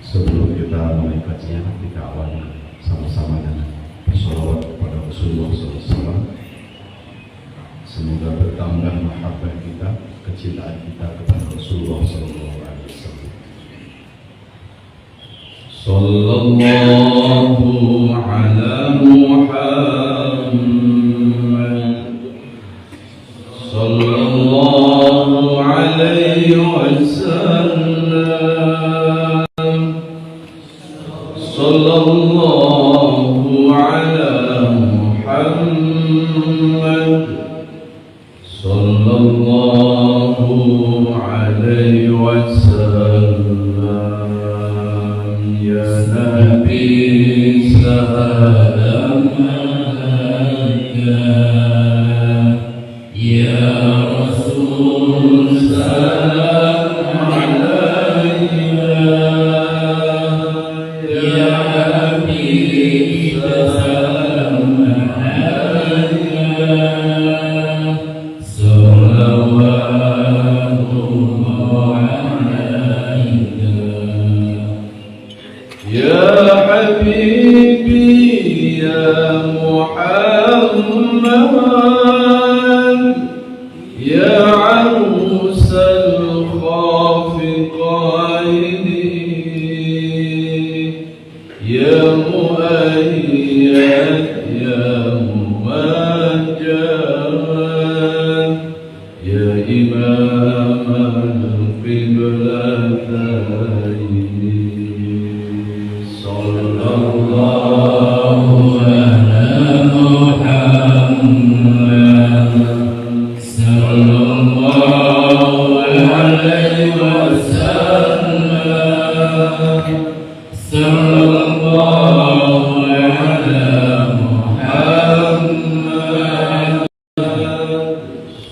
Sebelum kita mulai kajian, kita awali sama-sama dengan bersolawat kepada Rasulullah SAW. Semoga bertambah mahabbah kita, kecintaan kita kepada Rasulullah SAW. Sallallahu ala Muhammad, sallallahu alaihi wasallam, sallallahu ala Muhammad, sallallahu alaihi wasallam. Ya Nabi salam alaika, ya Rasul salam alaika, ya Habib salam alaika, salawatullah alaika. Ya Habibi ya Muhammad, ya arusal khafiqaini, ya muayyad ya mumajjad, ya imam al-qiblataini. Sallallahu ala Muhammad, sallallahu alaihi wasallam, sallallahu ala Muhammad,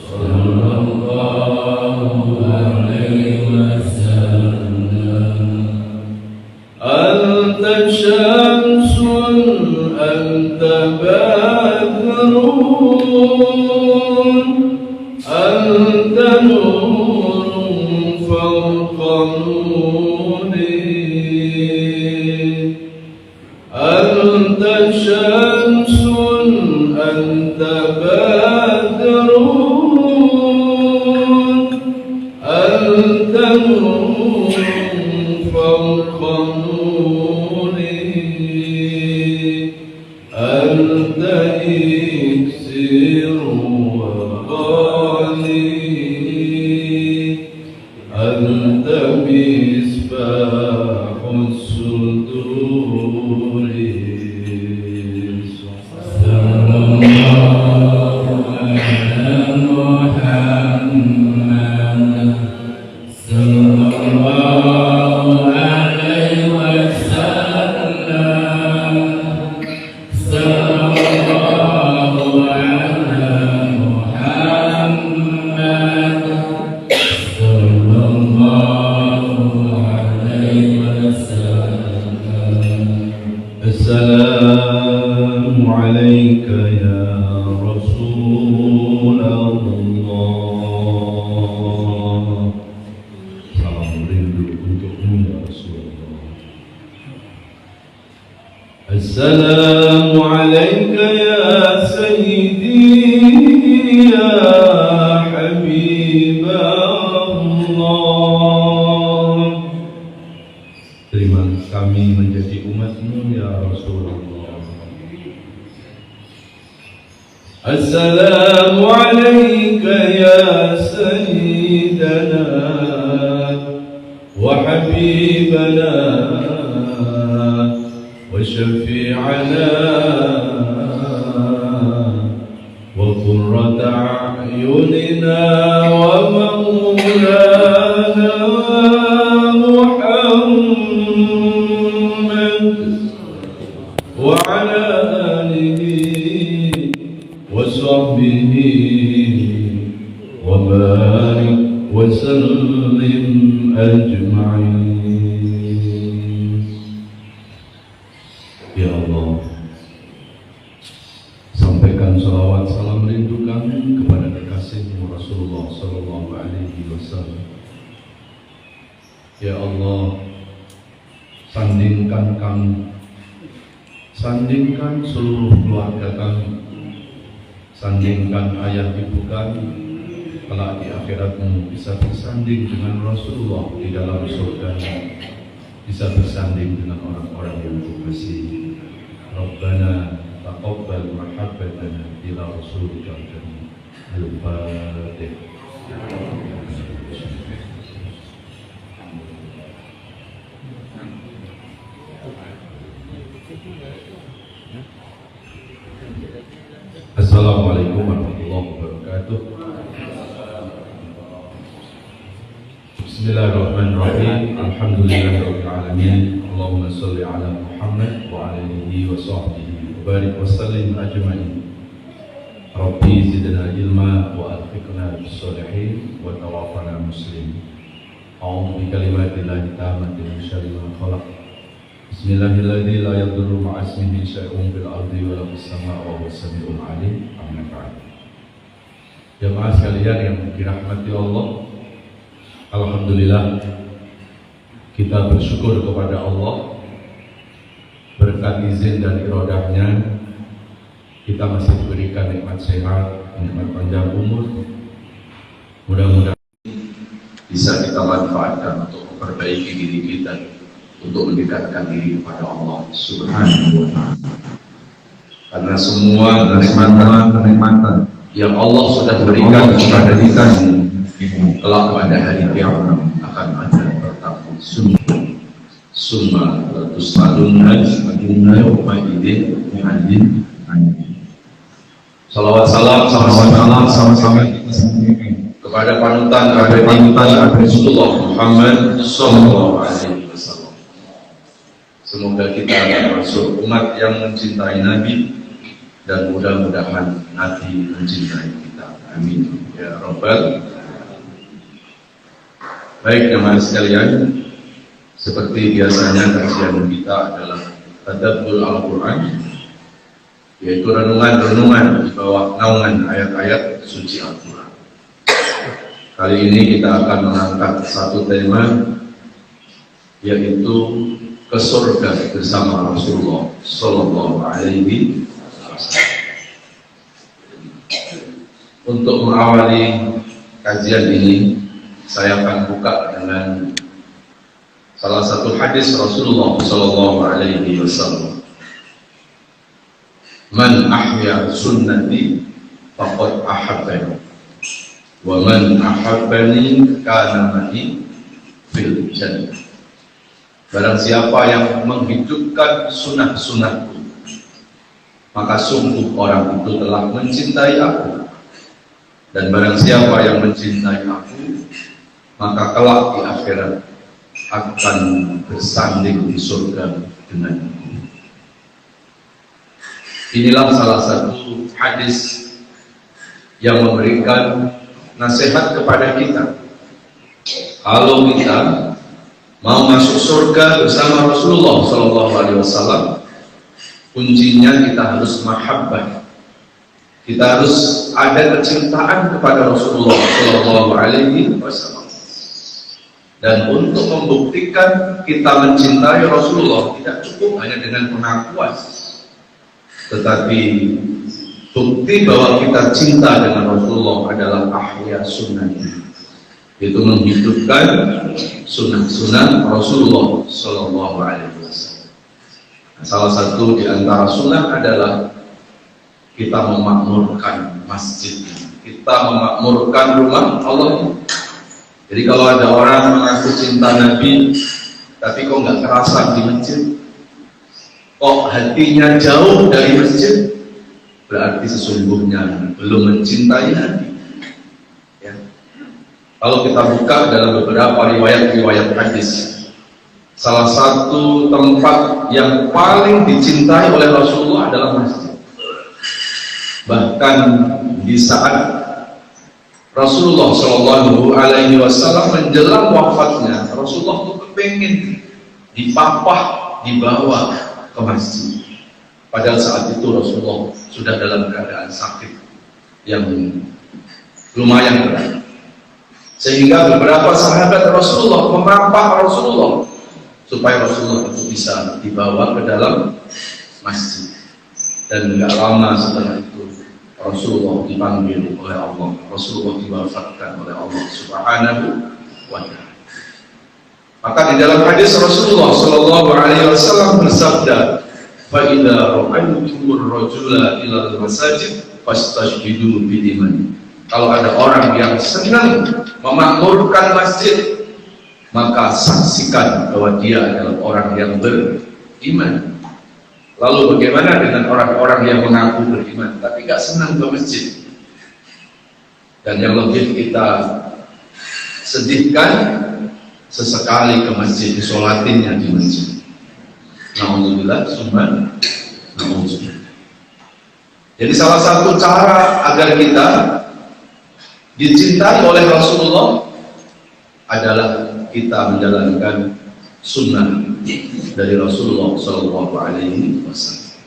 sallallahu alaihi wasallam. Anta syamsun, anta badrun, anta nurun fawqa nuri. Anta syamsun, anta badrun, anta nurun fawqa nuri. Anta iksir wa ghali, anta misbahus suduri. Sallallahu ala Muhammad, sallallahu alaihi wasallam, sallallahu ala Muhammad, sallallahu alaihi wasallam. Assalamu alayka ya Rasulullah. Salam rindu untukmu ya Rasulullah. Assalamu alayka ya Sayyidi ya Habiballah. Terima kami menjadi umatmu ya Rasulullah. Assalamu alayka ya Sayyidana wa Habibana wa Syafi'ana wa qurrata a'yunina wa maulana Muhammad wa ala alihi wa sahbihi wa barik wa sallim ajma'in. Ya Allah, sampaikan salawat salam rindu kami kepada kekasihmu Rasulullah Sallallahu Alaihi Wasallam. Ya Allah, sandingkan kami, sandingkan seluruh keluarga kami, sandingkan ayah ibu kami, kelak di akhiratmu bisa bersanding dengan Rasulullah di dalam surga, bisa bersanding dengan orang-orang yang dikasihi. Rabbana taqabbal mahabbatana ila rasulika al-Fatihah. Assalamualaikum warahmatullahi wabarakatuh. Bismillahirrahmanirrahim. Alhamdulillahirabbil alamin. Allahumma shalli ala Muhammad wa ala alihi wa sahbihi wa barik wa sallim ajmain. Rabbi zidna ilma wa alhiqna bis sholihin wa tawaffana muslimin. A'udzu bi kalimatillahi tammati min syarri ma khalaq. Bismillahirrahmanirrahim. La yadurru ma'a ismihi syai'un fil ardi wa la fis samaa'i wa huwas samiul alim. Amma ba'd. Jemaah sekalian yang dirahmati Allah, alhamdulillah kita bersyukur kepada Allah, berkat izin dan iradahnya kita masih diberikan nikmat sehat, nikmat panjang umur. Mudah-mudahan bisa kita manfaatkan untuk memperbaiki diri kita, untuk mendekatkan diri kepada Allah Subhanahu wa Ta'ala. Karena semua kenikmatan yang Allah sudah berikan kepada kita kelak pada hari kiamat akan ada bertemu. Summa tus'alunna yawma idzin 'anil na'im. Salawat salam sama-sama kepada panutan Rasulullah Muhammad sallallahu alaihi wasallam. Semoga kita akan masuk umat yang mencintai Nabi dan mudah-mudahan Nabi mencintai kita. Amin ya Rabbal. Baik jemaah sekalian, seperti biasanya kajian kita adalah tadabbur Al-Quran, yaitu renungan-renungan di bawah naungan ayat-ayat suci Al-Quran. Kali ini kita akan mengangkat satu tema, yaitu ke surga bersama Rasulullah Sallallahu Alaihi Wasallam. Untuk mengawali kajian ini, saya akan buka dengan salah satu hadis Rasulullah Sallallahu Alaihi Wasallam. Man ahya sunnati faqad ahabbani, wa man ahabbani kana ma'i fil jannah. Barang siapa yang menghidupkan sunnah-sunnahku, maka sungguh orang itu telah mencintai aku. Dan barang siapa yang mencintai aku, maka kelak di akhirat akan bersanding di surga denganku. Inilah salah satu hadis yang memberikan nasihat kepada kita. Kalau kita mau masuk surga bersama Rasulullah SAW, kuncinya kita harus mahabbah. Kita harus ada kecintaan kepada Rasulullah SAW. Dan untuk membuktikan kita mencintai Rasulullah tidak cukup hanya dengan pengakuan, tetapi bukti bahwa kita cinta dengan Rasulullah adalah ahya sunnahnya, yaitu menghidupkan sunnah-sunnah Rasulullah Sallallahu Alaihi Wasallam. Salah satu di antara sunnah adalah kita memakmurkan masjid, kita memakmurkan rumah Allah. Jadi kalau ada orang mengaku cinta Nabi, tapi kok nggak kerasa di masjid, kok hatinya jauh dari masjid, berarti sesungguhnya belum mencintai Nabi. Ya. Kalau kita buka dalam beberapa riwayat-riwayat hadis, salah satu tempat yang paling dicintai oleh Rasulullah adalah masjid. Bahkan di saat Rasulullah Shallallahu Alaihi Wasallam menjelang wafatnya, Rasulullah itu kepengen dipapah, dibawa ke masjid. Padahal saat itu Rasulullah sudah dalam keadaan sakit yang lumayan berat, sehingga beberapa sahabat Rasulullah merampah Rasulullah supaya Rasulullah itu bisa dibawa ke dalam masjid. Dan tidak lama setelah itu Rasulullah dipanggil oleh Allah, Rasulullah diwafatkan oleh Allah Subhanahu wa Ta'ala. Maka di dalam hadis Rasulullah Shallallahu Alaihi Wasallam bersabda, "Fa'idha ra'aytumur rajula ilal masajid fastashhidu bidiman." Kalau ada orang yang senang memakmurkan masjid, maka saksikan bahwa dia adalah orang yang beriman. Lalu bagaimana dengan orang-orang yang mengaku beriman tapi gak senang ke masjid? Dan yang lebih kita sedihkan, sesekali ke masjid, disolatinnya di masjid. Alhamdulillah, summa na'udzubillah. Jadi salah satu cara agar kita dicintai oleh Rasulullah adalah kita menjalankan sunnah dari Rasulullah Shallallahu Alaihi Wasallam.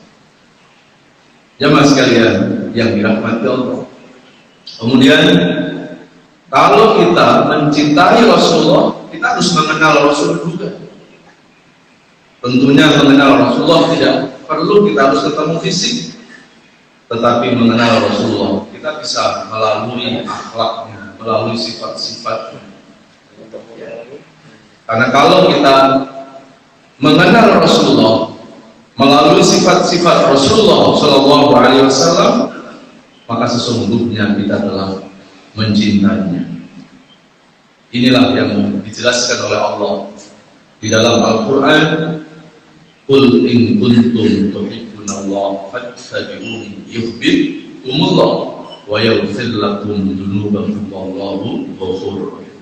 Jamaah sekalian yang dirahmati Allah. Kemudian kalau kita mencintai Rasulullah, kita harus mengenal Rasul juga. Tentunya mengenal Rasulullah tidak perlu kita harus ketemu fisik, tetapi mengenal Rasulullah kita bisa melalui akhlaknya, melalui sifat-sifatnya. Karena kalau kita mengenal Rasulullah melalui sifat-sifat Rasulullah Shallallahu Alaihi Wasallam, maka sesungguhnya kita telah mencintainya. Inilah yang dijelaskan oleh Allah di dalam Al-Quran. Qul in kuntum tuhibbunallaha fattabi'uni yuhbibkumullah wa yaghfir lakum dzunubakum wallahu ghafurur rahim.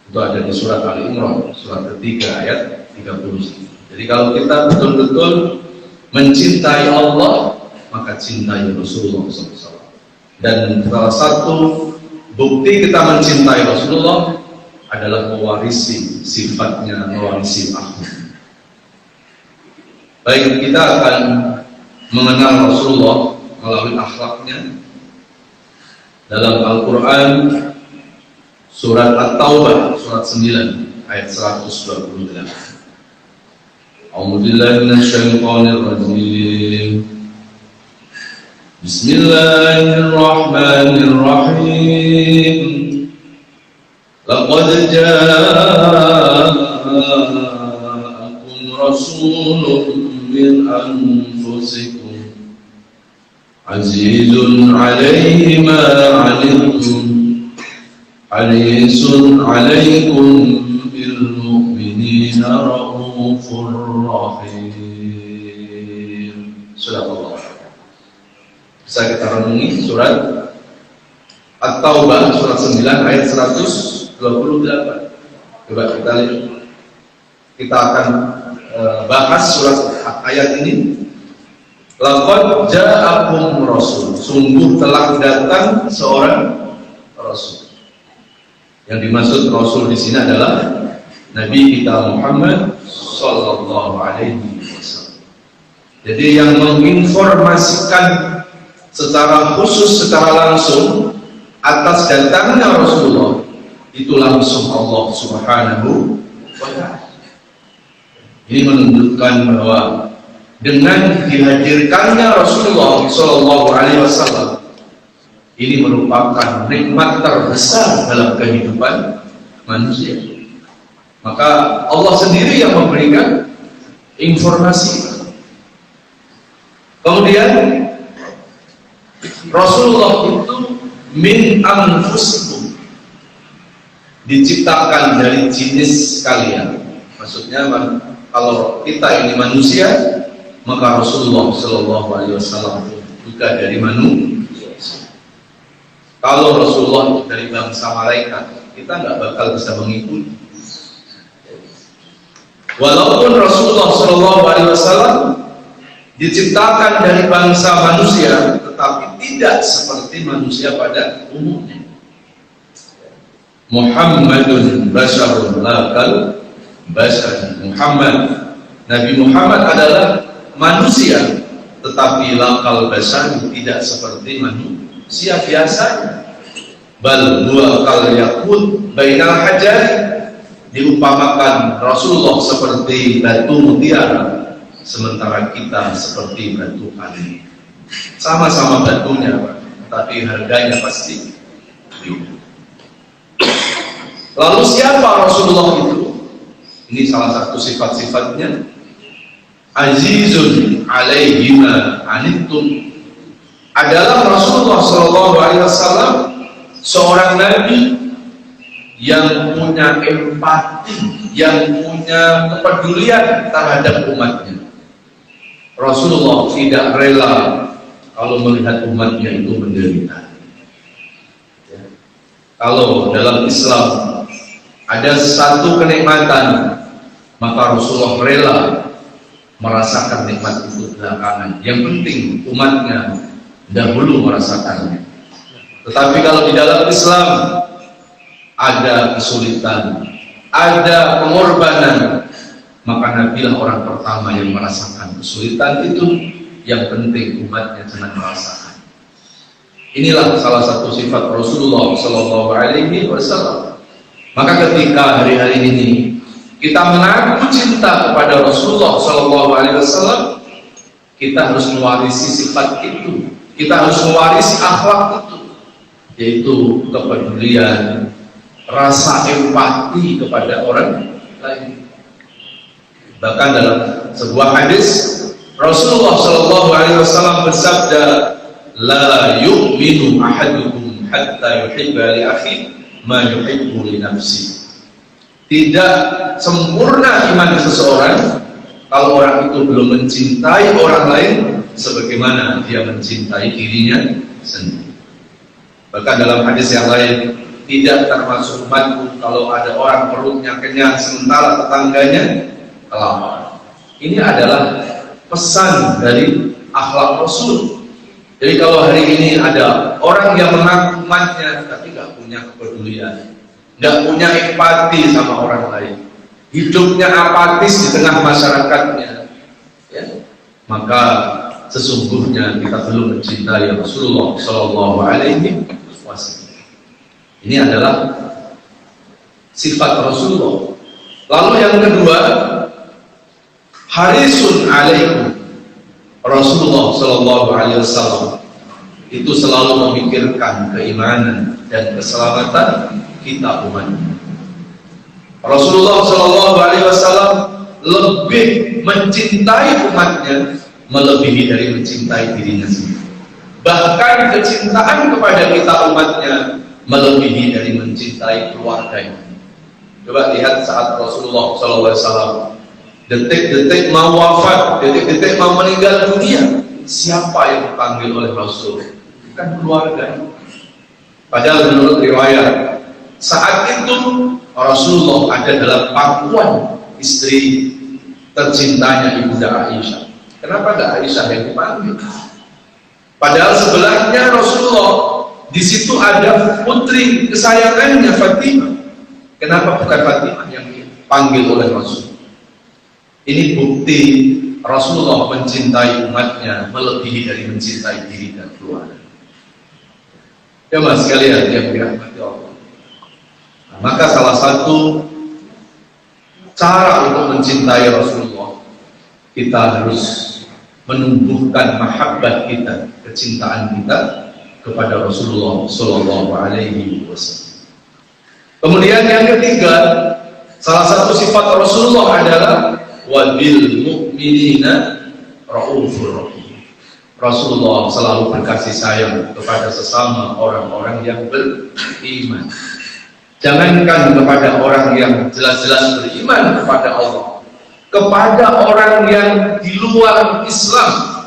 Itu ada di surat Ali Imran, surat ketiga ayat 30. Jadi kalau kita betul-betul mencintai Allah, maka cintai Rasulullah SAW. Dan salah satu bukti kita mencintai Rasulullah adalah mewarisi sifatnya, mewarisi akhlak. Baik, kita akan mengenal Rasulullah melalui akhlaknya dalam Al-Quran surat At-Taubah surat 9 ayat 128. A'udzubillahi minasyaitonir rajim. Bismillahirrahmanirrahim. Laqad ja'akum rasulun min anfusikum azizun 'alaihi ma 'anittum harisun 'alaikum bil mu'minina raufur rahim. Subhanallah. Bisa kita renungi surat At-Taubah surat 9 ayat 128. Coba kita lihat. Kita akan bahas surat ayat ini. Laqad ja'akum rasul, sungguh telah datang seorang rasul. Yang dimaksud rasul di sini adalah Nabi kita Muhammad sallallahu alaihi wasallam. Jadi yang menginformasikan secara khusus, secara langsung atas datangnya Rasulullah itu langsung Allah Subhanahu wa Ta'ala. Ini menunjukkan bahwa dengan dihadirkannya Rasulullah Sallallahu Alaihi Wasallam ini merupakan nikmat terbesar dalam kehidupan manusia. Maka Allah sendiri yang memberikan informasi. Kemudian Rasulullah itu min anfusikum, diciptakan dari jenis kalian. Maksudnya kalau kita ini manusia, maka Rasulullah Shallallahu Alaihi Wasallam juga dari manusia. Kalau Rasulullah itu dari bangsa malaikat, kita nggak bakal bisa mengikuti. Walaupun Rasulullah Shallallahu Alaihi Wasallam diciptakan dari bangsa manusia, tetapi tidak seperti manusia pada umumnya. Muhammadun basyarun la kal bashar. Nabi Muhammad adalah manusia, tetapi lakal bashar tidak seperti manusia biasanya. Bal huwa kal yakut bainal hajar, diumpamakan Rasulullah seperti batu mutiara, sementara kita seperti batu kali. Sama-sama batunya, tapi harganya pasti beda. Lalu siapa Rasulullah itu? Ini salah satu sifat-sifatnya. Azizun alaihi ma anittum, adalah Rasulullah SAW seorang nabi yang punya empati, yang punya kepedulian terhadap umatnya. Rasulullah tidak rela kalau melihat umatnya itu menderita. Ya. Kalau dalam Islam ada satu kenikmatan, maka Rasulullah rela merasakan nikmat itu belakangan. Yang penting umatnya dahulu merasakannya. Tetapi kalau di dalam Islam ada kesulitan, ada pengorbanan, maka Nabilah orang pertama yang merasakan kesulitan itu. Yang penting umatnya jangan merasakan. Inilah salah satu sifat Rasulullah SAW. Maka ketika hari-hari ini kita mengaku cinta kepada Rasulullah SAW, kita harus mewarisi sifat itu. Kita harus mewarisi akhlak itu, yaitu kepedulian, rasa empati kepada orang lain. Bahkan dalam sebuah hadis Rasulullah SAW bersabda, "La yu'minu ahadukum hatta yuhibba li akhi ma yuhibbu li nafsi." Tidak sempurna iman seseorang kalau orang itu belum mencintai orang lain sebagaimana dia mencintai dirinya sendiri. Bahkan dalam hadis yang lain, tidak termasuk umatku kalau ada orang perutnya kenyang sementara tetangganya kelaparan. Ini adalah pesan dari akhlak Rasul. Jadi kalau hari ini ada orang yang mengaku umatnya tapi nggak punya kepedulian, nggak punya empati sama orang lain, hidupnya apatis di tengah masyarakatnya, ya, maka sesungguhnya kita belum mencintai Rasulullah SAW. Ini adalah sifat Rasulullah. Lalu yang kedua, harisun alaikum. Rasulullah SAW itu selalu memikirkan keimanan dan keselamatan kita umatnya. Rasulullah SAW lebih mencintai umatnya melebihi dari mencintai dirinya sendiri. Bahkan kecintaan kepada kita umatnya melebihi dari mencintai keluarganya. Coba lihat saat Rasulullah SAW detik-detik mau wafat, detik-detik mau meninggal dunia, siapa yang dipanggil oleh Rasul? Bukan keluarganya. Padahal menurut riwayat saat itu Rasulullah ada dalam pangkuan istri tercintanya Ibunda Aisyah. Kenapa tidak Aisyah yang dipanggil? Padahal sebelahnya Rasulullah, di situ ada putri kesayangannya Fatimah. Kenapa bukan Fatimah yang dipanggil oleh Rasul? Ini bukti Rasulullah mencintai umatnya melebihi dari mencintai diri dan keluarga. Ya mas sekalian yang dirahmati Allah. Nah, maka salah satu cara untuk mencintai Rasulullah, kita harus menumbuhkan mahabbah kita, kecintaan kita kepada Rasulullah SAW. Kemudian yang ketiga, salah satu sifat Rasulullah adalah wabil mu'minina raufur rahim. Rasulullah selalu berkasih sayang kepada sesama orang-orang yang beriman. Jangankan kepada orang yang jelas-jelas beriman kepada Allah, kepada orang yang di luar Islam,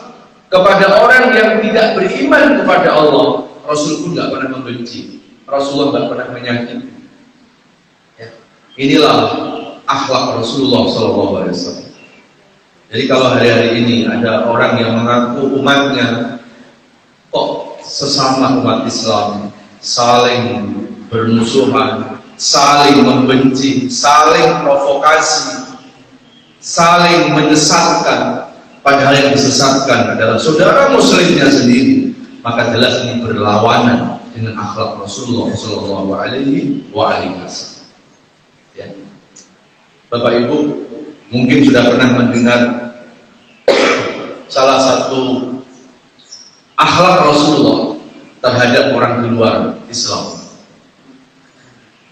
kepada orang yang tidak beriman kepada Allah, Rasul pun tidak pernah membenci. Rasulullah tidak pernah menyakiti. Ya. Inilah akhlak Rasulullah SAW. Jadi kalau hari-hari ini ada orang yang mengaku umatnya kok sesama umat Islam saling bermusuhan, saling membenci, saling provokasi, saling menyesatkan, padahal yang disesatkan adalah saudara muslimnya sendiri, maka jelas ini berlawanan dengan akhlak Rasulullah SAW. Ya. Bapak Ibu mungkin sudah pernah mendengar salah satu akhlak Rasulullah terhadap orang di luar Islam.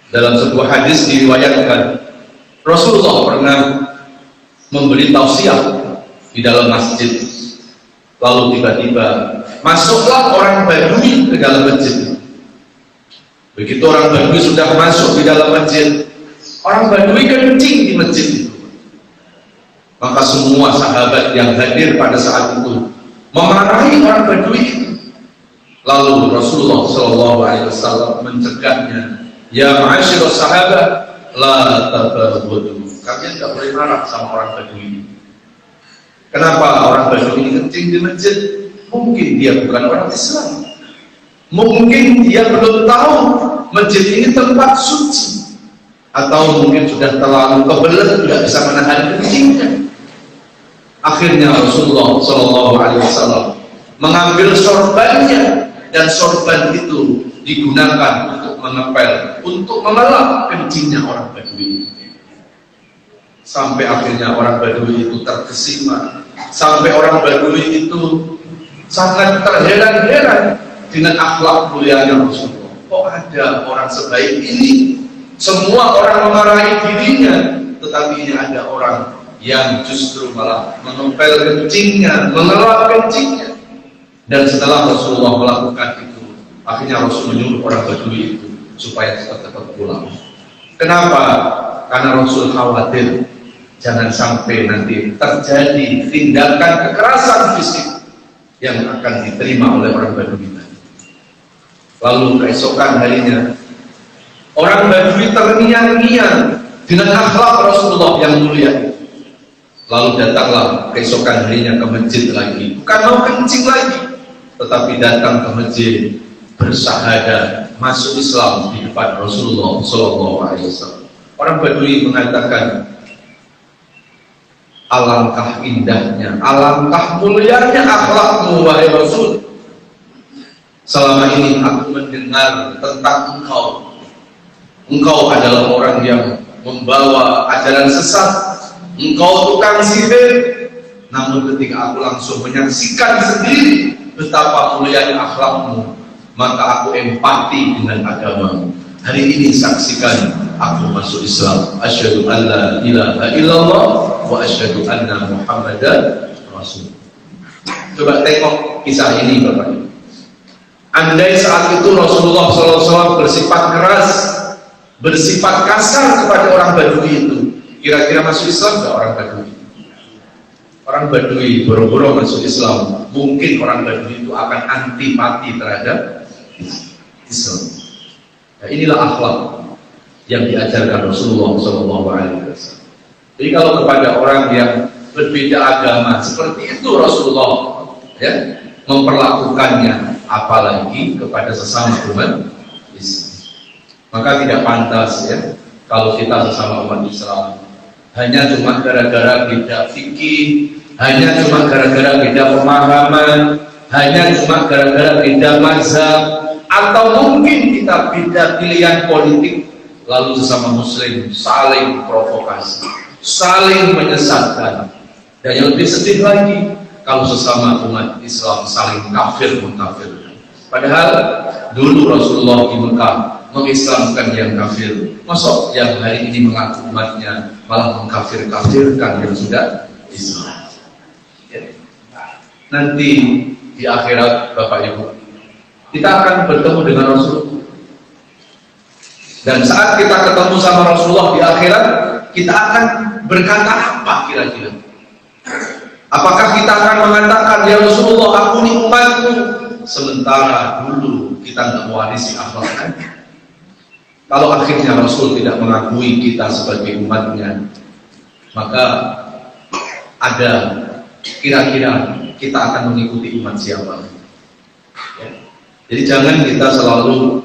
Dalam sebuah hadis diriwayatkan Rasulullah pernah memberi tausiah di dalam masjid. Lalu tiba-tiba masuklah orang Badui ke dalam masjid. Begitu orang Badui sudah masuk di dalam masjid, orang Badui kencing di masjid itu. Maka semua sahabat yang hadir pada saat itu memarahi orang Badui itu. Lalu Rasulullah SAW mencegahnya, ya ma'asyiras sahabat, la tabaghadu. Kalian tidak boleh marah sama orang Badui. Kenapa orang Badui ini kencing di masjid? Mungkin dia bukan orang Islam. Mungkin dia belum tahu masjid ini tempat suci, atau mungkin sudah terlalu kebelet tidak bisa menahan kencingnya. Akhirnya Rasulullah SAW mengambil sorbannya, dan sorban itu digunakan untuk mengepel, untuk mengelap kencingnya orang Badui. Sampai akhirnya orang Badui itu terkesima, sampai orang Badui itu sangat terheran-heran dengan akhlak mulianya Rasulullah. Kok ada orang sebaik ini? Semua orang memarahi dirinya, tetapi ini ada orang yang justru malah mengepel kencingnya, mengelap kencingnya. Dan setelah Rasulullah melakukan itu, akhirnya Rasul menyuruh orang Badui itu supaya tetap pulang. Kenapa? Karena Rasul khawatir jangan sampai nanti terjadi tindakan kekerasan fisik yang akan diterima oleh orang Badui. Lalu keesokan harinya orang Badui terngiang-ngiang dengan akhlak Rasulullah yang mulia. Lalu datanglah keesokan harinya ke masjid lagi, bukan mau kencing lagi, tetapi datang ke masjid bersyahadat masuk Islam di depan Rasulullah SAW. Orang Badui mengatakan, alangkah indahnya, alangkah mulianya akhlakmu wahai Rasul. Selama ini aku mendengar tentang engkau. Engkau adalah orang yang membawa ajaran sesat. Engkau tukang sihir. Namun ketika aku langsung menyaksikan sendiri betapa mulianya akhlakmu, maka aku empati dengan agamamu. Hari ini saksikan aku masuk Islam. Asyhadu an la ilaha illallah wa asyhadu anna Muhammadan Rasul. Coba tengok kisah ini Bapak Ibu. Andai saat itu Rasulullah SAW bersifat keras, bersifat kasar kepada orang Badui itu, kira-kira masuk Islam nggak orang Badui? Orang Badui boro-boro masuk Islam, mungkin orang Badui itu akan antipati terhadap Islam. Nah, inilah akhlak yang diajarkan Rasulullah SAW. Jadi kalau kepada orang yang berbeda agama seperti itu Rasulullah ya memperlakukannya, apalagi kepada sesama umat Islam. Maka tidak pantas ya kalau kita sesama umat Islam hanya cuma gara-gara beda fikih, hanya cuma gara-gara beda pemahaman, hanya cuma gara-gara beda mazhab, atau mungkin kita beda pilihan politik, lalu sesama muslim saling provokasi, saling menyesatkan. Dan yang lebih sedih lagi, kalau sesama umat Islam saling kafir-mengkafirkan. Padahal dulu Rasulullah di Mekah mengislamkan yang kafir. Masa yang hari ini mengaku umatnya malah mengkafir-kafirkan yang sudah Islam. Ya. Nanti di akhirat Bapak Ibu, kita akan bertemu dengan Rasulullah. Dan saat kita ketemu sama Rasulullah di akhirat, kita akan berkata apa kira-kira? Apakah kita akan mengatakan, ya Rasulullah, aku ini umatmu, sementara dulu kita nggak mewarisi akhlaknya? Kalau akhirnya Rasul tidak mengakui kita sebagai umatnya, maka ada kira-kira kita akan mengikuti umat siapa? Ya. Jadi jangan kita selalu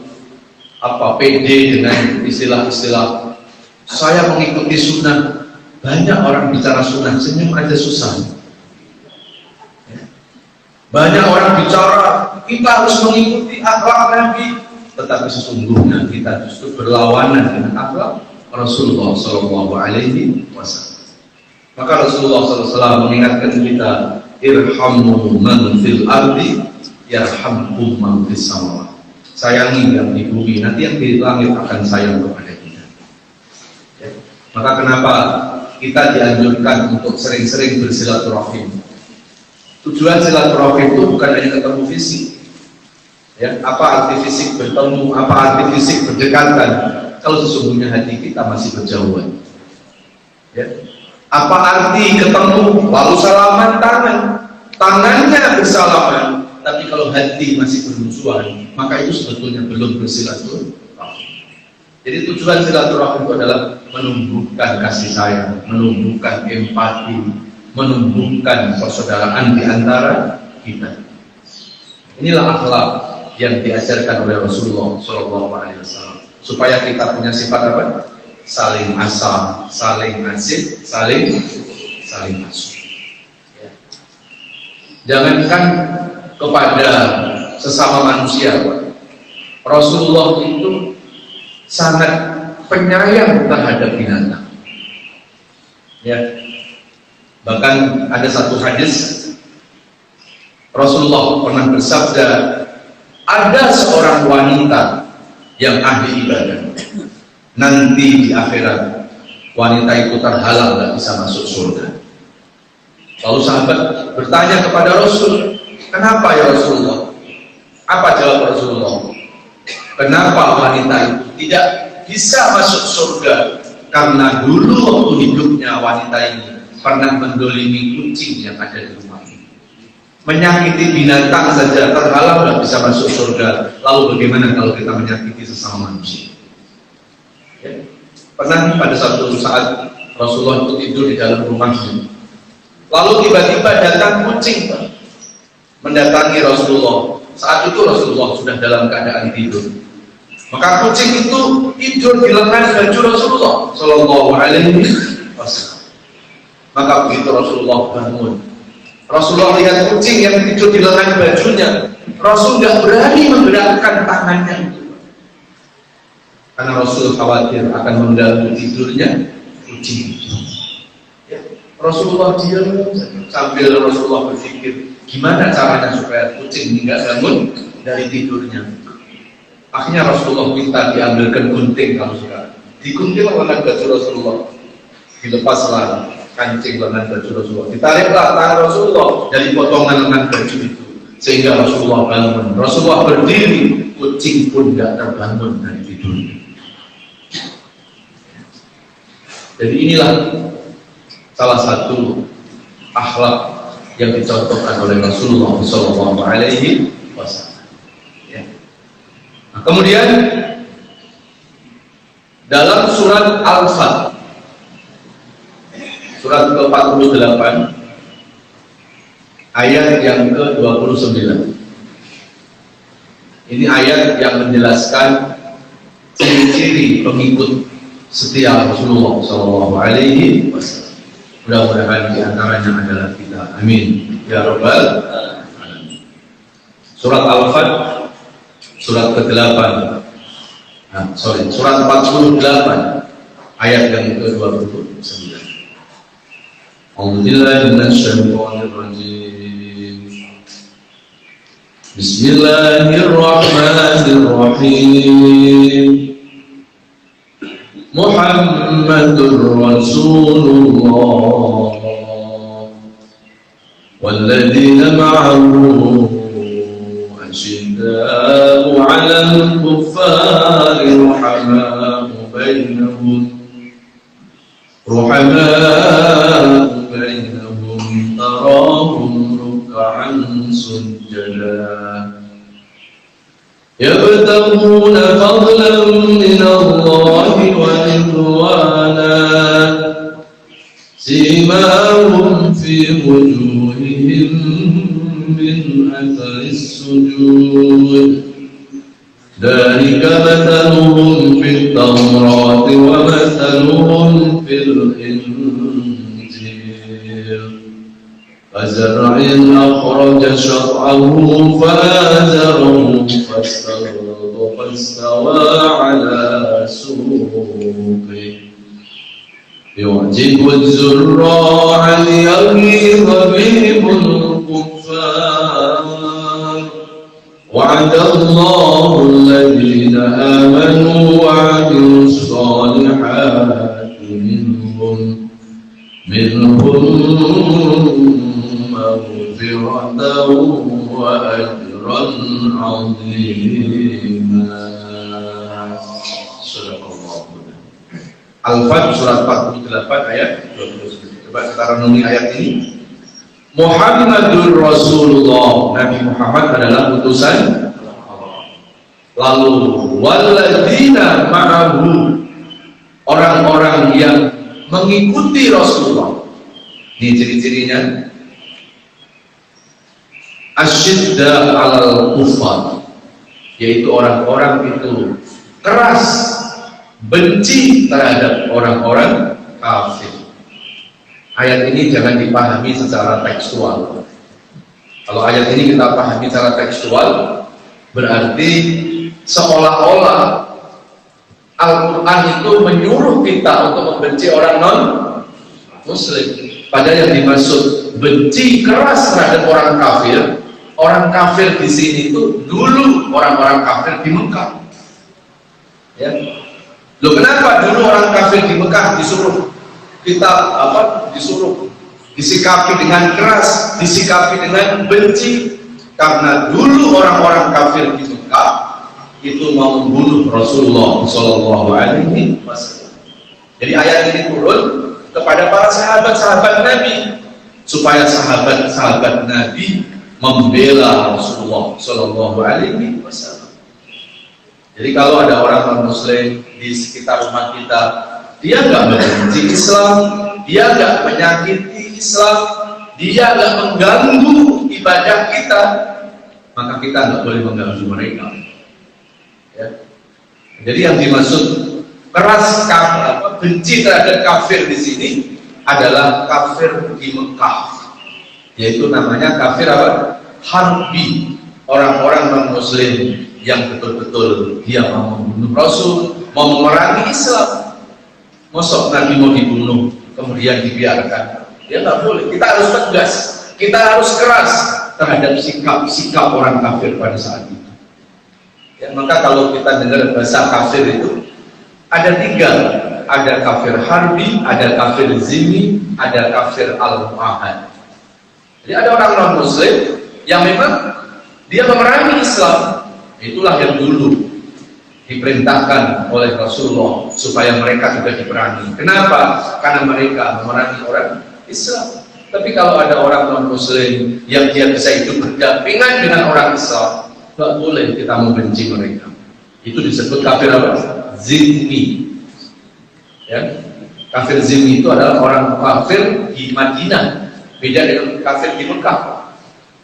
pede dengan istilah-istilah saya mengikuti sunnah. Banyak orang bicara sunnah, senyum aja susah. Banyak orang bicara kita harus mengikuti akhlak Nabi, tetapi sesungguhnya kita justru berlawanan dengan akhlak Rasulullah Shallallahu Alaihi Wasallam. Maka Rasulullah SAW mengingatkan kita, irhamu man fil ardi yarhamkum man fis sama. Sayangi yang di bumi, nanti yang di langit akan sayang kepada kita. Ya. Maka kenapa kita dianjurkan untuk sering-sering bersilaturahim? Tujuan silaturahim itu bukan hanya ketemu fisik. Ya, apa arti fisik bertemu, apa arti fisik berdekatan kalau sesungguhnya hati kita masih berjauhan? Ya. Apa arti ketemu lalu salaman tangan, tangannya bersalaman, tapi kalau hati masih bermusuhan, maka itu sebetulnya belum bersilaturahim. Jadi tujuan silaturahim itu adalah menumbuhkan kasih sayang, menumbuhkan empati, menumbuhkan persaudaraan di antara kita. Inilah akhlak yang diajarkan oleh Rasulullah SAW, supaya kita punya sifat apa? Saling asah, saling asih, saling asuh. Ya. Jangankan kepada sesama manusia, Rasulullah itu sangat penyayang terhadap binatang. Ya. Bahkan ada satu hadis Rasulullah pernah bersabda, ada seorang wanita yang ahli ibadah. Nanti di akhirat wanita itu terhalang, tidak bisa masuk surga. Lalu sahabat bertanya kepada Rasul, kenapa ya Rasulullah? Apa jawab Rasulullah? Kenapa wanita itu tidak bisa masuk surga? Karena dulu waktu hidupnya wanita ini pernah mendolimi kucing yang ada di rumah ini. Menyakiti binatang saja terhalang, tidak bisa masuk surga. Lalu bagaimana kalau kita menyakiti sesama manusia? Ya. Pernah pada suatu saat Rasulullah itu tidur di dalam rumahnya, lalu tiba-tiba datang kucing mendatangi Rasulullah. Saat itu Rasulullah sudah dalam keadaan tidur, maka kucing itu tidur di lengan baju Rasulullah Shallallahu Alaihi Wasallam. Maka begitu Rasulullah bangun, Rasulullah lihat kucing yang tidur di lengan bajunya, Rasul nggak berani menggerakkan tangannya itu, karena Rasul khawatir akan mengganggu tidurnya kucing. Ya, Rasulullah diam sambil Rasulullah berpikir gimana caranya supaya kucing nggak bangun dari tidurnya. Akhirnya Rasulullah minta diambilkan gunting, kalau suka digunting lengan baju Rasulullah, dilepaslah kancing lengan baju Rasulullah, ditariklah tangan Rasulullah dari potongan lengan baju itu, sehingga Rasulullah bangun. Rasulullah berdiri, kucing pun tidak terbangun dari tidurnya. Jadi inilah salah satu akhlak yang dicontohkan oleh Rasulullah Shallallahu Alaihi Wasallam. Ya. Nah, kemudian dalam surat Al-Fat, surat ke-48, ayat yang ke-29. Ini ayat yang menjelaskan ciri-ciri pengikut setia Rasulullah Shallallahu Alaihi Wasallam. Mudah-mudahan di antaranya adalah kita. Amin ya Rabbal Alamin. Surat Al-Fat, surat ke-8. Surat 48, ayat yang ke-29. A'udzubillahi minasyaitonir rajim. Bismillahirrahmanirrahim. Muhammadur Rasulullah walladzina ma'ahu asyidda'u 'alal kuffari ruhama'u bainahum tarahum ruk'an sujjada يبتغون فضلا من الله ورضوانا سيماهم في وجوههم من أثر السجود ذلك مثلهم في التوراة ومثلهم في الإنجيل كزرع أخرج شطأه فآزره فاستغلظ واستوى على سوقه يعجب الزراع ليغيظ بهم الكفار وعد الله الذين آمنوا وعملوا الصالحات منهم مغفرة وأجرا عظيما. Al-Fat surat 48 ayat 29. Coba kita renungi ayat ini. Muhammadur Rasulullah, Nabi Muhammad adalah utusan Allah. Lalu walladzina ma'ahu, orang-orang yang mengikuti Rasulullah. Ini ciri-cirinya. Asyidda 'alal kufar, yaitu orang-orang itu keras benci terhadap orang-orang kafir. Ayat ini jangan dipahami secara tekstual. Kalau ayat ini kita pahami secara tekstual, berarti seolah-olah Al-Quran itu menyuruh kita untuk membenci orang non-Muslim. Padahal yang dimaksud benci keras terhadap orang kafir, orang kafir di sini itu dulu orang-orang kafir di Mekah. Ya. Loh, kenapa dulu orang kafir di Mekah disuruh kita disuruh disikapi dengan keras, disikapi dengan benci? Karena dulu orang-orang kafir di Mekah itu mau membunuh Rasulullah Shallallahu Alaihi Wasallam. Jadi ayat ini turun kepada para sahabat-sahabat Nabi supaya sahabat-sahabat Nabi membela Rasulullah Shallallahu Alaihi Wasallam. Jadi kalau ada orang non-Muslim di sekitar rumah kita, dia nggak membenci Islam, dia nggak menyakiti Islam, dia nggak mengganggu ibadah kita, maka kita nggak boleh mengganggu mereka. Ya. Jadi yang dimaksud keras benci terhadap kafir di sini adalah kafir di Mekah, yaitu namanya kafir apa? Harbi, orang-orang non-Muslim yang betul-betul dia mau membunuh Rasul, mau memerangi Islam. Mosok Nabi mau dibunuh kemudian dibiarkan? Ya nggak boleh. Kita harus tegas, kita harus keras terhadap sikap orang kafir pada saat itu. Ya, maka kalau kita dengar bahasa kafir itu ada tiga, ada kafir harbi, ada kafir zimmi, ada kafir al-mu'ahad. Jadi ada orang non-Muslim yang memang dia memerangi Islam. Itulah yang dulu diperintahkan oleh Rasulullah supaya mereka juga diperangi. Kenapa? Karena mereka memerangi orang Islam. Tapi kalau ada orang non-Muslim yang dia bisa hidup berdampingan dengan orang Islam, nggak boleh kita membenci mereka. Itu disebut kafir apa? Zimmi. Ya, kafir zimmi itu adalah orang kafir di Madinah, beda dengan kafir di Mekah.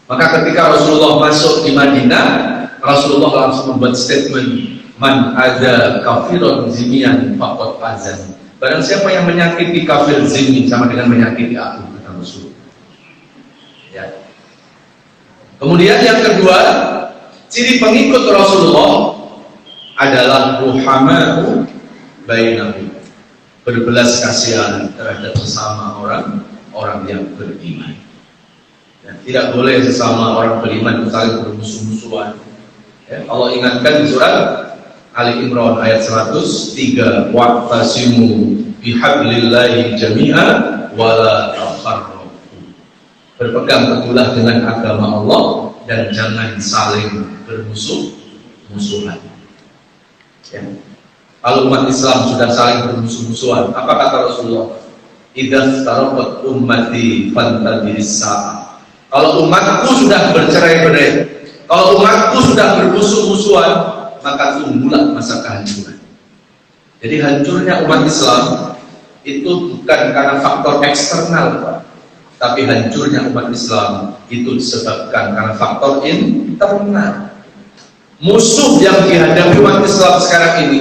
Maka ketika Rasulullah masuk di Madinah, Rasulullah langsung membuat statement, man ada kafirun zimian faqad azan. Barang siapa yang menyakiti kafir zimmi sama dengan menyakiti aku, kata Rasul. Ya. Kemudian yang kedua, ciri pengikut Rasulullah adalah ruhama'u bainahum, berbelas kasihan terhadap sesama orang yang beriman. Ya, tidak boleh sesama orang beriman saling bermusuh-musuhan. Ya, Allah ingatkan di surat Ali Imran ayat 103, wa'tasimu bihablillahi jami'a wala tafarraqu. Berpegang teguhlah dengan agama Allah dan jangan saling bermusuh-musuhan. Ya. Kalau umat Islam sudah saling bermusuh-musuhan, apa kata Rasulullah? Idza taraqat ummati fantabiris sa'a. Kalau umatku sudah bercerai-berai, kalau umatku sudah bermusuh-musuhan, maka tunggulah masa kehancuran. Jadi hancurnya umat Islam itu bukan karena faktor eksternal, Pak. Tapi hancurnya umat Islam itu disebabkan karena faktor internal. Musuh yang dihadapi umat Islam sekarang ini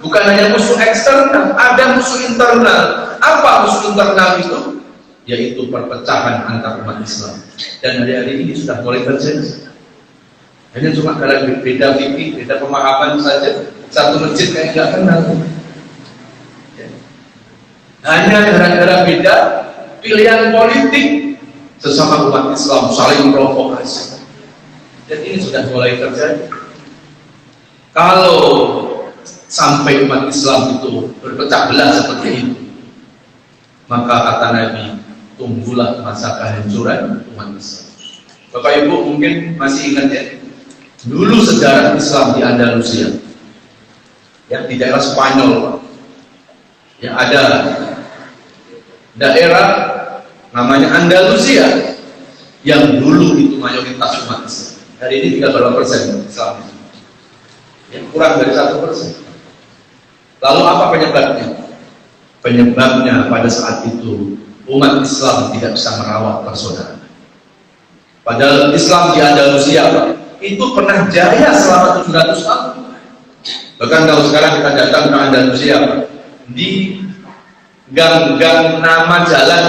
bukan hanya musuh eksternal, ada musuh internal. Apa musuh internal itu? Yaitu perpecahan antar umat Islam. Dan hari-hari ini sudah mulai terjadi. Hanya cuma karena beda fikih, beda pemahaman saja, satu masjid kayak nggak kenal. Ya. Hanya gara-gara beda pilihan politik, sesama umat Islam saling provokasi. Dan ini sudah mulai terjadi. Kalau sampai umat Islam itu berpecah belah seperti itu, maka kata Nabi, tunggulah masa kehancuran umat Islam. Bapak Ibu mungkin masih ingat ya, dulu sejarah Islam di Andalusia, ya di daerah Spanyol, yang ada daerah namanya Andalusia, yang dulu itu mayoritas umat Islam. Hari ini tinggal berapa persen Islam? Ya, kurang dari 1%. Lalu apa penyebabnya? Penyebabnya pada saat itu umat Islam tidak bisa merawat persaudaraan. Padahal Islam di Andalusia itu pernah jaya selama 700 tahun. Bahkan kalau sekarang kita datang ke Andalusia, di gang-gang nama jalan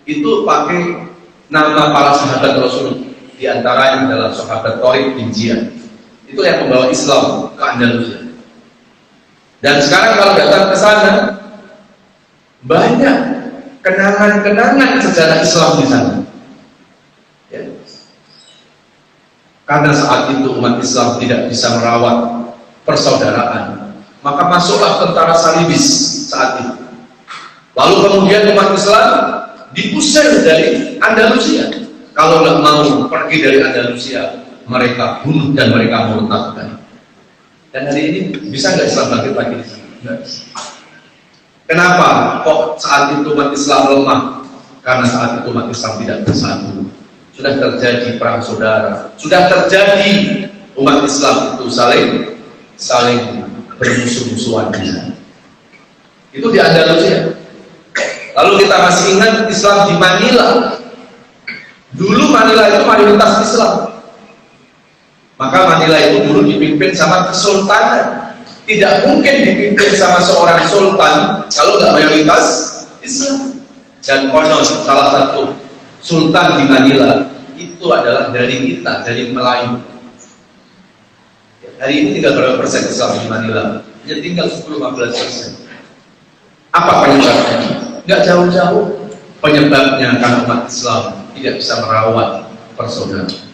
itu pakai nama para sahabat Rasul. Di antaranya adalah sahabat Tariq bin Ziyad. Itu yang membawa Islam ke Andalusia. Dan sekarang kalau datang ke sana, banyak kenangan-kenangan sejarah Islam di sana. Ya. Karena saat itu umat Islam tidak bisa merawat persaudaraan, maka masuklah tentara Salibis saat itu. Lalu kemudian umat Islam diusir dari Andalusia. Kalau nggak mau pergi dari Andalusia, mereka bunuh dan mereka murtadkan. Dan hari ini bisa nggak Islam bangkit lagi di sana? Nggak bisa. Kenapa? Kok saat itu umat Islam lemah? Karena saat itu umat Islam tidak bersatu. Sudah terjadi perang saudara. Sudah terjadi umat Islam itu saling bermusuh-musuhan. Itu di Andalusia. Lalu kita masih ingat Islam di Manila. Dulu Manila itu mayoritas Islam. Maka Manila itu dulu dipimpin sama kesultanan. Tidak mungkin dipimpin sama seorang sultan kalau nggak mayoritas Islam. Dan konon salah satu sultan di Manila itu adalah dari kita, dari Melayu. Hari ini tinggal berapa persen Islam di Manila? Hanya tinggal 10-15%. Apa penyebabnya? Nggak jauh-jauh. Penyebabnya karena umat Islam tidak bisa merawat persaudaraan.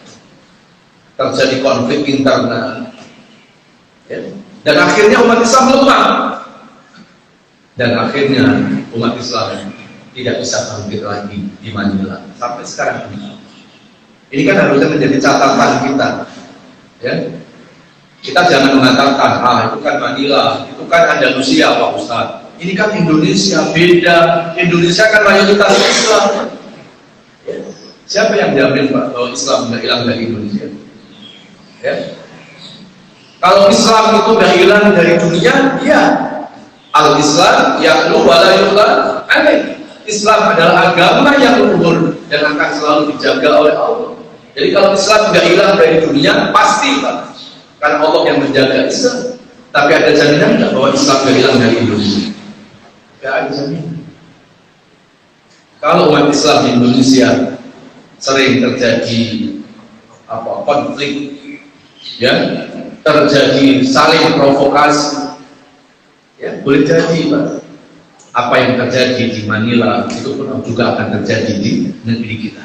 Terjadi konflik internal, ya. Dan akhirnya umat Islam lemah, dan akhirnya umat Islam tidak bisa bangkit lagi di Manila sampai sekarang ini. Ini kan harusnya menjadi catatan kita, ya. Kita jangan mengatakan, itu kan Manila, itu kan Andalusia, Pak Ustaz. Ini kan Indonesia, beda. Indonesia kan mayoritas Islam. Ya. Siapa yang jamin Pak bahwa Islam nggak hilang dari Indonesia? Ya. Kalau Islam itu nggak hilang dari dunia, ya. Al-Islam ya'lu wa la yu'la alaih. Islam adalah agama yang luhur dan akan selalu dijaga oleh Allah. Jadi kalau Islam nggak hilang dari dunia, pasti Pak. Karena Allah yang menjaga Islam. Tapi ada jaminan nggak bahwa Islam nggak hilang dari Indonesia? Nggak ada jaminan. Kalau umat Islam di Indonesia sering terjadi konflik, ya, terjadi saling provokasi, ya, boleh jadi Pak. Apa yang terjadi di Manila itu pun juga akan terjadi di negeri kita.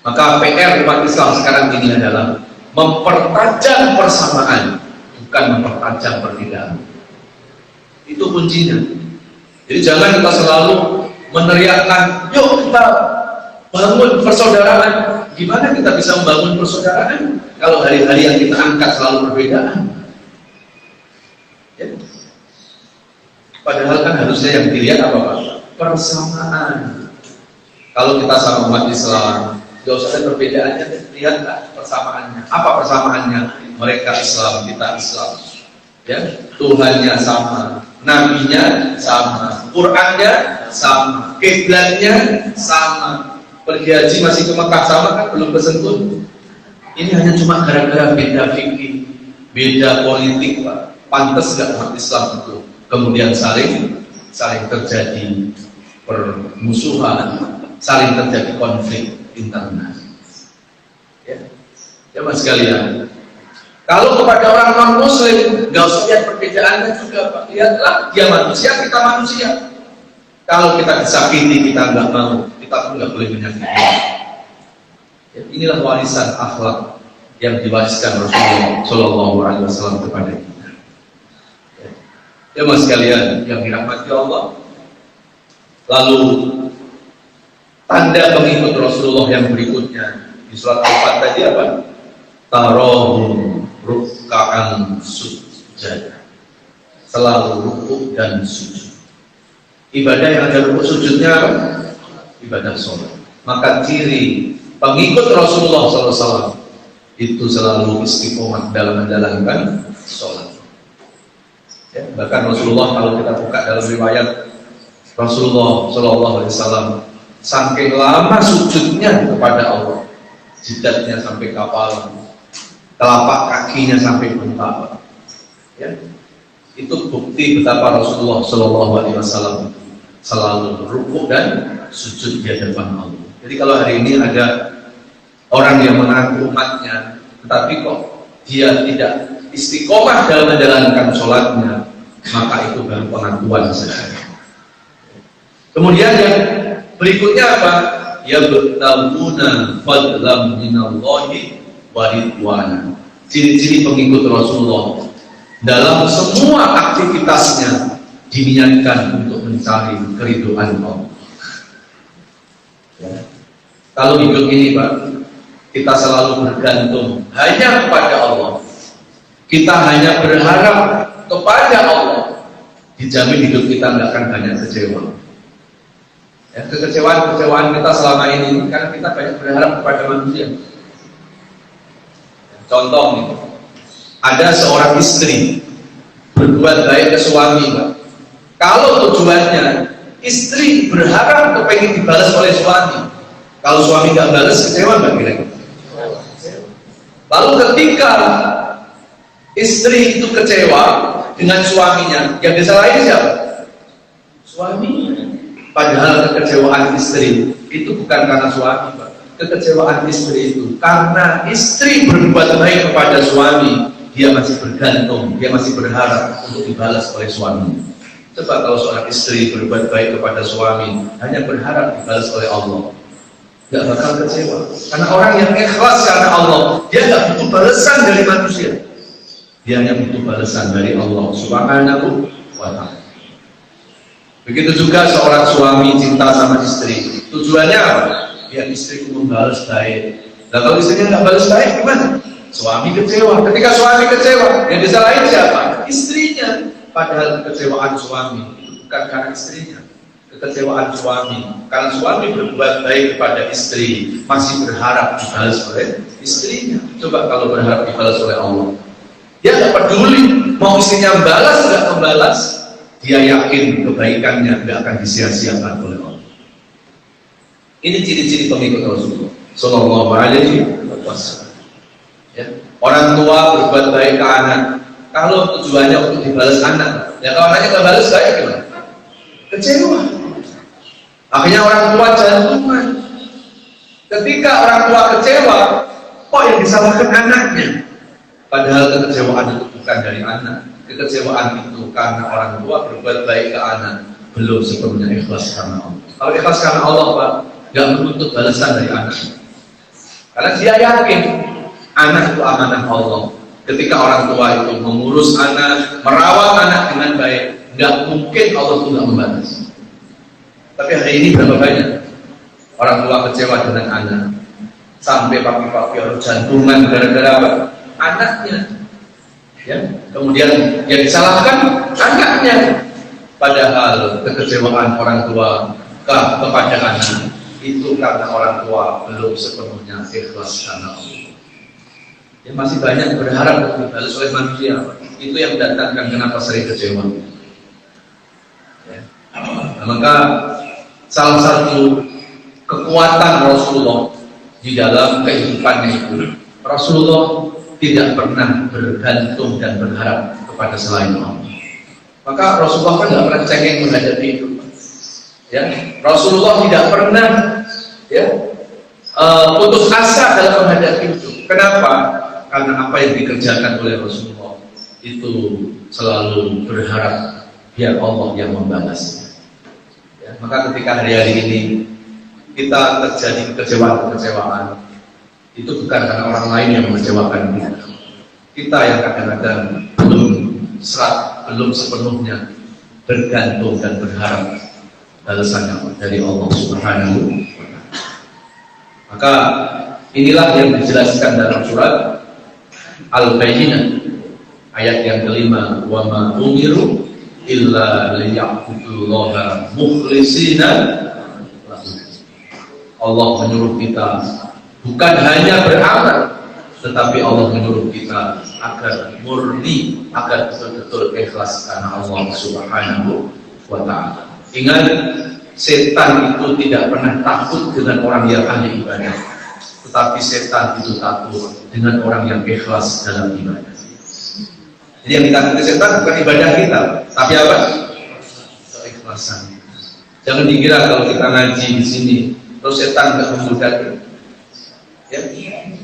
Maka PR umat Islam sekarang ini adalah mempertajam persamaan, bukan mempertajam perbedaan. Itu kuncinya. Jadi jangan kita selalu meneriakkan, yuk kita bangun persaudaraan. Gimana kita bisa membangun persaudaraan kalau hari-hari yang kita angkat selalu perbedaan? Ya. Padahal kan harusnya yang dilihat apa Pak? Persamaan. Kalau kita sama umat Islam, gak usah ada perbedaannya, lihatlah persamaannya. Apa persamaannya? Mereka Islam, kita Islam. Ya, Tuhannya sama, Nabinya sama, Qurannya sama, kiblatnya sama. Pergi haji masih ke Mekah sama kan, belum bersentuh. Ini hanya cuma gara-gara beda fikih, beda politik Pak. Pantas gak umat Islam itu kemudian saling terjadi permusuhan, saling terjadi konflik internal. Ya. Ya mas sekalian, kalau kepada orang non muslim nggak usah lihat perbedaannya juga Pak. Lihatlah dia manusia, kita manusia. Kalau kita disakiti kita nggak mau, kita pun nggak boleh menyakiti. Ya, inilah warisan akhlak yang diwariskan Rasulullah Shallallahu Alaihi Wasallam kepada kita. Ya mas sekalian yang dirahmati Allah. Lalu tanda pengikut Rasulullah yang berikutnya di surat Al-Fatihah tadi apa? Tarahum ruk'an sujud, selalu rukuk dan sujud. Ibadah yang ada rukuk sujudnya apa? Ibadah sholat. Maka ciri pengikut Rasulullah SAW itu selalu istiqomah dalam menjalankan sholat. Ya, bahkan Rasulullah kalau kita buka dalam riwayat Rasulullah SAW saking lama sujudnya kepada Allah, jidatnya sampai kepala, telapak kakinya sampai bentang. Ya, itu bukti betapa Rasulullah SAW selalu rukuk dan sujud di hadapan Allah. Jadi kalau hari ini ada orang yang mengaku umatnya, tetapi kok dia tidak istiqomah dalam menjalankan sholatnya, maka itu baru pengakuan saja. Kemudian yang berikutnya apa? Ya bertabuna fadlam minallahi wa ridwana. Ciri-ciri pengikut Rasulullah dalam semua aktivitasnya diniatkan untuk mencari keridhaan Allah. Ya. Kalau hidup ini Pak, kita selalu bergantung hanya kepada Allah. Kita hanya berharap kepada Allah. Dijamin hidup kita nggak akan banyak kecewa. Ya, kekecewaan kita selama ini kan kita banyak berharap kepada manusia. Contoh nih, ada seorang istri berbuat baik ke suami, Pak. Kalau tujuannya istri berharap kepengen dibalas oleh suami, kalau suami nggak balas kecewa nggak kira-kira? Lalu ketika istri itu kecewa dengan suaminya, yang disalahin siapa? Suami. Padahal kekecewaan istri itu bukan karena suami, Pak. Kekecewaan istri itu karena istri berbuat baik kepada suami, dia masih bergantung, dia masih berharap untuk dibalas oleh suami. Coba kalau seorang istri berbuat baik kepada suami, hanya berharap dibalas oleh Allah, nggak bakal kecewa. Karena orang yang ikhlas karena Allah, dia nggak butuh balasan dari manusia, dia hanya butuh balasan dari Allah Subhanahu wa Ta'ala. Begitu juga seorang suami cinta sama istri, tujuannya apa? Biar istriku membalas baik. Dan kalau istrinya nggak balas baik gimana? Suami kecewa. Ketika suami kecewa, yang disalahin siapa? Istrinya. Padahal kekecewaan suami itu bukan karena istrinya. Kekecewaan suami karena suami berbuat baik kepada istri, masih berharap dibalas oleh istrinya. Coba kalau berharap dibalas oleh Allah, dia nggak peduli mau istrinya balas nggak membalas. Dia yakin kebaikannya tidak akan disia-siakan oleh Allah. Ini ciri-ciri pengikut Rasulullah Sallallahu Alaihi Wasallam. Ya. Orang tua berbuat baik ke anak, kalau tujuannya untuk dibalas anak, ya kalau anaknya nggak balas baik gimana? Kecewa. Akhirnya orang tua jantungan. Ketika orang tua kecewa, kok yang disalahkan anaknya? Padahal kekecewaan itu bukan dari anak. Kekecewaan itu karena orang tua berbuat baik ke anak, belum sepenuhnya ikhlas karena Allah. Kalau ikhlas karena Allah, Pak, nggak menuntut balasan dari anak. Karena dia yakin anak itu amanah Allah. Ketika orang tua itu mengurus anak, merawat anak dengan baik, nggak mungkin Allah itu nggak membalas. Tapi hari ini berapa banyak orang tua kecewa dengan anak, sampai papi-papi harus jantungan gara-gara apa? Anaknya. Ya, kemudian yang disalahkan anaknya, padahal kekecewaan orang tua kepada anak itu karena orang tua belum sepenuhnya ikhlas karena Allah. Ya, masih banyak berharap untuk dibalas oleh manusia. Itu yang mendatangkan kenapa sering kecewa. Ya. Nah, maka salah satu kekuatan Rasulullah di dalam kehidupannya itu, Rasulullah tidak pernah bergantung dan berharap kepada selain Allah. Maka Rasulullah kan tidak pernah cengeng menghadapi itu. Ya, Rasulullah tidak pernah putus asa dalam menghadapi itu. Kenapa? Karena apa yang dikerjakan oleh Rasulullah itu selalu berharap biar Allah yang membalasnya. Ya, maka ketika hari-hari ini kita terjadi kekecewaan, itu bukan karena orang lain yang mengecewakan kita. Kita yang kadang-kadang belum sepenuhnya bergantung dan berharap balasannya dari Allah Subhanahu wa Ta'ala. Maka inilah yang dijelaskan dalam surat Al-Bayyinah ayat yang kelima, wa ma umiru illa liya'budullaha mukhlishina lahu. Allah menyuruh kita bukan hanya beramal, tetapi Allah menyuruh kita agar murni, agar betul-betul ikhlas karena Allah Subhanahu wa Ta'ala. Ingat, setan itu tidak pernah takut dengan orang yang ahli ibadah, tetapi setan itu takut dengan orang yang ikhlas dalam ibadah. Jadi yang ditakuti setan bukan ibadah kita, tapi apa? Keikhlasan. Jangan dikira kalau kita ngaji di sini terus setan tidak memudahkan. Ya.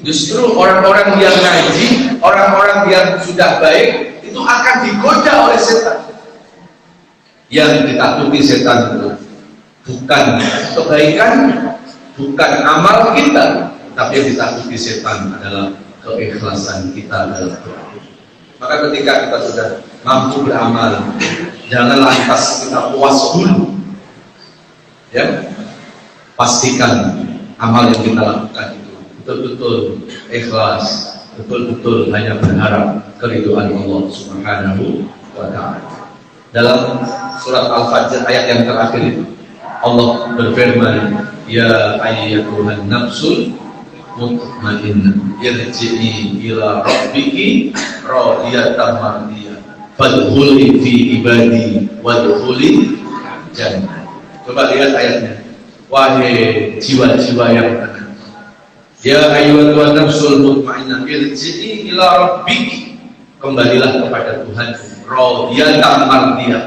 Justru orang-orang yang ngaji, orang-orang yang sudah baik itu akan digoda oleh setan. Yang ditakuti setan itu bukan kebaikan, bukan amal kita, tapi yang ditakuti setan adalah keikhlasan kita dalam doa. Maka ketika kita sudah mampu beramal, jangan lantas kita puas dulu. Ya, pastikan amal yang kita lakukan itu betul-betul ikhlas, betul-betul hanya berharap keridhaan Allah Subhanahu wa Ta'ala. Dalam surat Al-Fajr ayat yang terakhir itu Allah berfirman, ya ayyatuhan nafsul mutmainnah irji'i ila rabbiki radiyatan mardiyah fadkhuli fi ibadi wadkhuli jannah. Coba lihat ayatnya. Wahai jiwa-jiwa yang tenang, ya ayyatuhan nafsul mutmainnah irji'i ila rabbiki, kembalilah kepada Tuhan radiyatan mardiyah,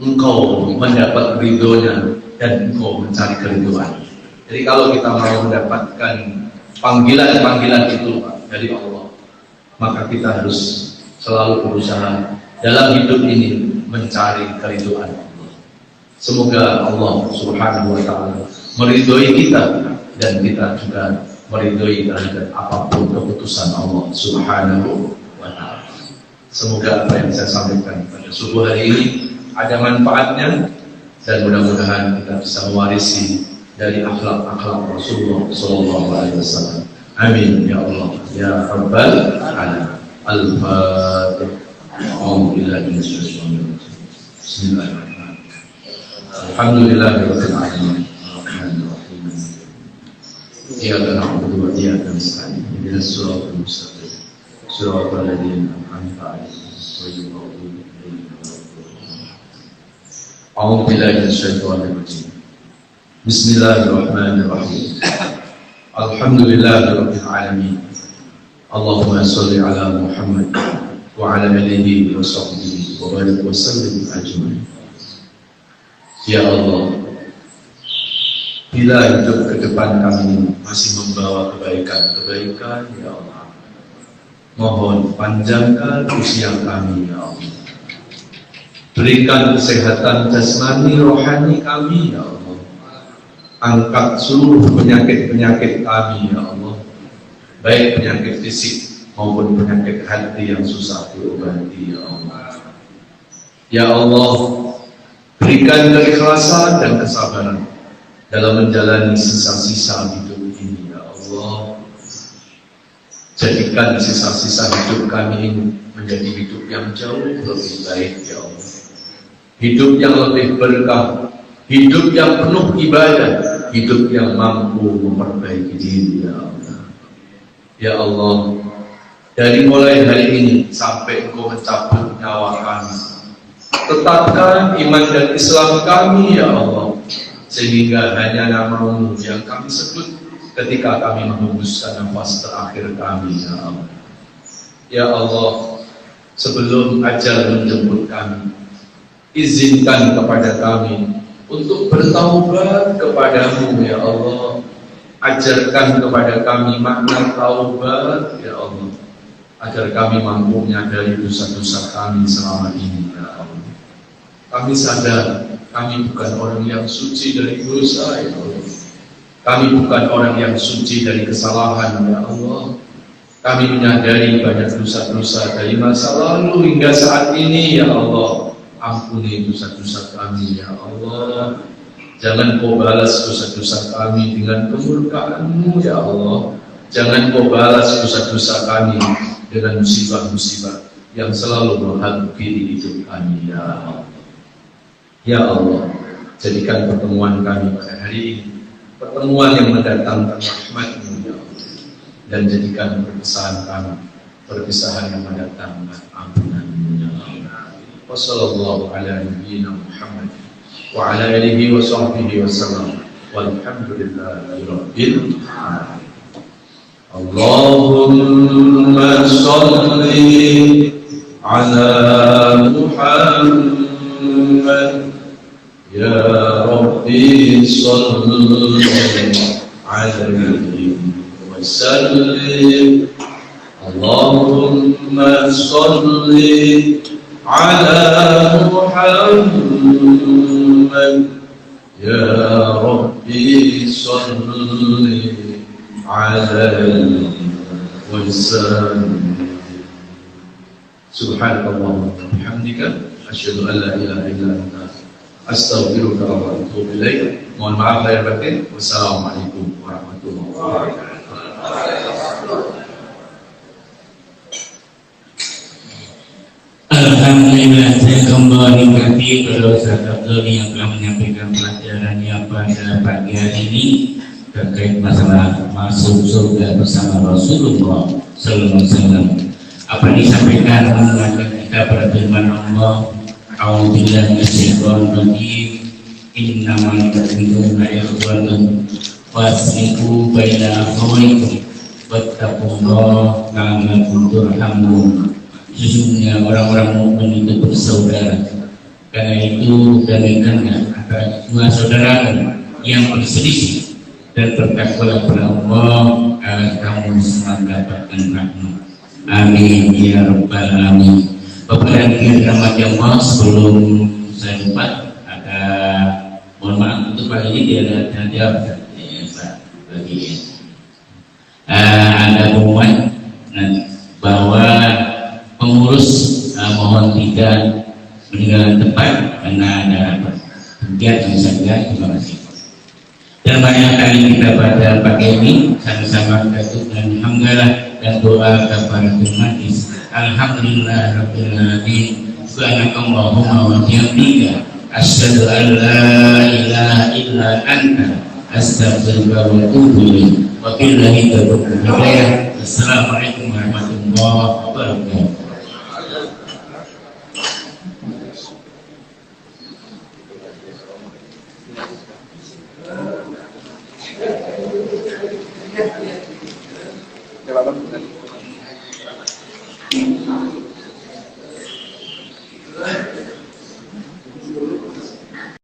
engkau mendapat ridhonya dan engkau mencari keridhaan. Jadi kalau kita mau mendapatkan panggilan-panggilan itu dari Allah, maka kita harus selalu berusaha dalam hidup ini mencari keridhaan Allah. Semoga Allah Subhanahu wa Ta'ala meridhoi kita dan kita juga meridhoi terhadap apapun keputusan Allah Subhanahu wa Ta'ala. Semoga apa yang saya sampaikan pada subuh hari ini ada manfaatnya dan mudah-mudahan kita bisa mewarisi dari akhlak-akhlak Rasulullah Sallallahu Alaihi Wasallam. Amin ya Allah ya Rabbal Alamin. Al-Fatihah. Bismillahirrahmanirrahim. Alhamdulillahirabbil alamin. Arrahmanirrahim. Iyyaka na'budu wa iyyaka nasta'in. Ihdinas siratal mustaqim. Siratal ladzina an'amta 'alaihim ghairil maghdubi 'alaihim waladdallin. A'udzu billahi minasyaitonir rajim. Bismillahirrahmanirrahim. Alhamdulillahirabbil alamin. Allahumma shalli ala Muhammad wa ala alihi wa sahbihi wa barik wa sallim ajmain. Ya Allah, bila hidup ke depan kami masih membawa kebaikan-kebaikan, ya Allah, mohon panjangkan usia kami, ya Allah. Berikan kesehatan jasmani rohani kami, ya Allah. Angkat seluruh penyakit-penyakit kami, ya Allah, baik penyakit fisik maupun penyakit hati yang susah diobati, ya Allah. Ya Allah, berikan keikhlasan dan kesabaran dalam menjalani sisa-sisa hidup ini, ya Allah. Jadikan sisa-sisa hidup kami ini menjadi hidup yang jauh lebih baik, ya Allah. Hidup yang lebih berkah, hidup yang penuh ibadah, hidup yang mampu memperbaiki diri, ya Allah. Ya Allah, dari mulai hari ini sampai Engkau mencabut nyawa kami, tetapkan iman dan Islam kami, ya Allah, sehingga hanya nama-Mu yang kami sebut ketika kami menghembuskan nafas terakhir kami, ya Allah. Ya Allah, sebelum ajal menjemput kami, izinkan kepada kami untuk bertaubat kepadamu, ya Allah, Ajarkan kepada kami makna taubat ya Allah, agar kami mampu menyadari dosa-dosa kami selama ini ya Allah. Kami sadar kami bukan orang yang suci dari dosa ya Allah. Kami bukan orang yang suci dari kesalahan ya Allah. Kami menyadari banyak dosa-dosa dari masa lalu hingga saat ini ya Allah. Ampuni dosa-dosa kami ya Allah. Jangan kau balas dosa-dosa kami dengan kemurkaan-Mu ya Allah. Jangan kau balas dosa-dosa kami dengan musibah-musibah yang selalu menghantui hidup kami ya Allah. Ya Allah, jadikan pertemuan kami pada hari ini pertemuan yang mendatangkan rahmat-Mu ya Allah, dan jadikan perpisahan kami perpisahan yang mendatangkan ampunan-Mu ya Allah. Wassallallahu ala nabiyyina Muhammad wa ala alihi wa sahbihi wa sallam walhamdulillahi rabbil alamin. Allahumma salli ala Muhammad ya Rabbi salli alaihi wa sallim. Allahumma salli ala Muhammad ya Rabbi salli alaihi wa sallim. Subhanallah wa bihamdika asyhadu an la ilaha illa anta astaghfiruka wa atubu ilaik. Mohon maaf lahir batin. Wassalamualaikum warahmatullahi wabarakatuh. Alhamdulillah, saya kembali berarti kepada Ustaz Abdul yang telah menyampaikan pelajarannya pada pagi hari ini terkait masalah masuk surga bersama Rasulullah Sallallahu Alaihi Wasallam. Apa disampaikan mengingatkan kita pada firman Allah, A'udzubillahi minasyaitonir rajim, innamal mu'minuna ikhwatun faslihu baina akhawaykum wattaqullaha la'allakum turhamun. Sesungguhnya orang-orang mukmin itu bersaudara. Karena itu damaikanlah antara dua saudara yang berselisih dan bertakwalah kepada Allah agar kamu semua mendapatkan rahmat. Amin ya rabbal alamin. Bapak dan Ibu rahmat Allah, sebelum saya lupa ada mohon maaf untuk kali ini dia ada jawab ya Pak bagi ada pengumuman bahwa pengurus mohon tidak meninggalkan tempat karena ada kegiatan saja. Terima kasih. Dan banyak kali kita pada pagi ini sama-sama kita dan alhamdulillah dan doa kepada Tuhan. Alhamdulillah rabbil alamin. Subhanakallahumma wa bihamdika asyhadu an la ilaha illa anta astaghfiruka wa atubu ilaik. Wa billahi taufiq wal hidayah. Assalamualaikum warahmatullahi wabarakatuh. Terima kasih.